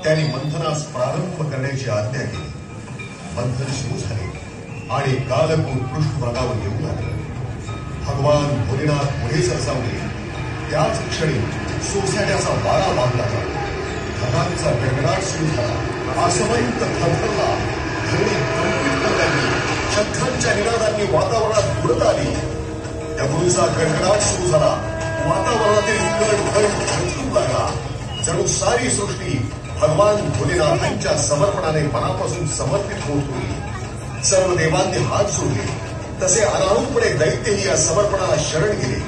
त्यांनी मंथनास प्रारंभ करण्याची आज्ञा केली. मंथन सुरू झाले आणि कालकूट पृष्ठभागावर येऊ लागले. भगवान भोलेनाथ पुढे सरसावले. त्याच क्षणी सोसाट्याचा वारा वाहला. ढगांचा गडगडाट सुरू झाला. आसमंत थरथरला. धरणी कंपित होऊ लागली. शंखांच्या निनादांनी वातावरणात उडत आली. डमरूचा गडगडाट सुरू झाला. वातावरणातील कण थरथरू लागला. जणू सारी सृष्टी भगवान भोलेनाथांच्या समर्पणाने मनापासून समर्पित होत होती. सर्व देवांनी हात जोडले. तसे अनाहूतपणे दैत्यही या समर्पणाला शरण गेले.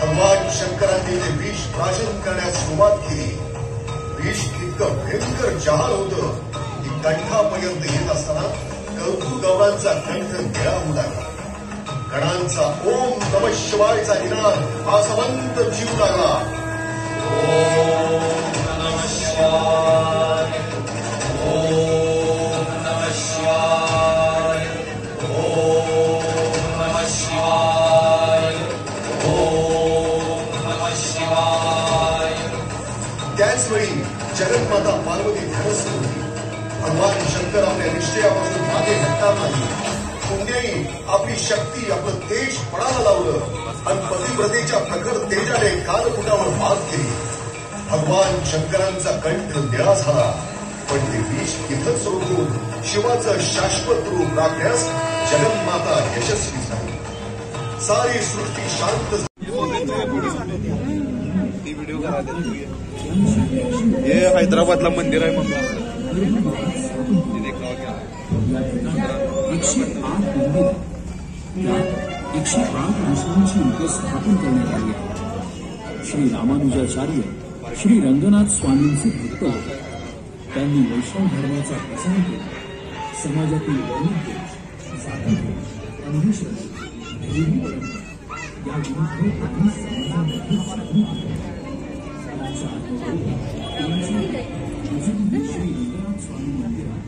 भगवान शंकरांनी ते विष प्राशन करण्यास सुरुवात केली. विष इतकं भयंकर जहाल होतं की कंठापर्यंत येत असताना कौतुगवरांचा कंठ निळा होऊ लागला. गणांचा ओम नमः शिवायचा निनाद आसमंत जीव लागला. ओम नमः शिवाय, ओम नमः शिवाय, ओम नमः शिवाय, ओम नमः शिवाय. त्याचवेळी जगन्माता पार्वती ध्वस्त होती. भगवान शंकर आपल्या निश्चयापासून मागे हटणार नाही. पुण्याई आपली शक्ती आपलं तेज पणाला लावलं आणि पतिव्रतेच्या प्रखर तेजाने कालकुटावर मात केली. भगवान शंकरांचा कंठ निळा झाला. पण ते विष इथंच रोखून शिवाचं शाश्वत रूप राखण्यास जगन्माता यशस्वी झाली. सारी सृष्टी शांत हे हैदराबादला मंदिर आहे. मग 108 विष्णूंची इथे स्थापन करण्यात आली आहे. श्री रामानुजाचार्य श्री रंगनाथ स्वामींचे भक्त होते. त्यांनी वैष्णव धर्माचा प्रसार केला. समाजातील वैविध्य, जातीभेद, अंधश्रद्धा, दैवीकरण या विरुद्ध त्यांनी समाजामध्ये जागृती केली. त्यांच्या आत्मबळी श्री रंगनाथ स्वामी मंदिरात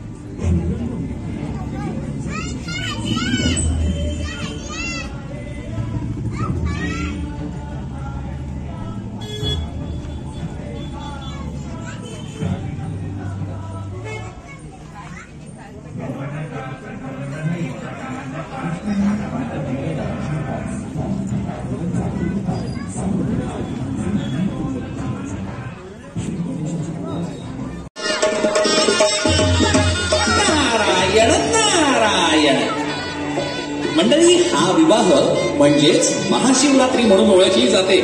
मंडळी, हा विवाह म्हणजेच महाशिवरात्री म्हणून ओळखली जाते.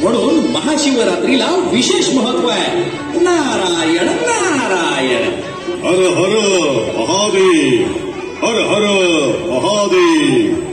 म्हणून महाशिवरात्रीला विशेष महत्व आहे. नारायण नारायण. हर हर महादेव, हर हर महादेव.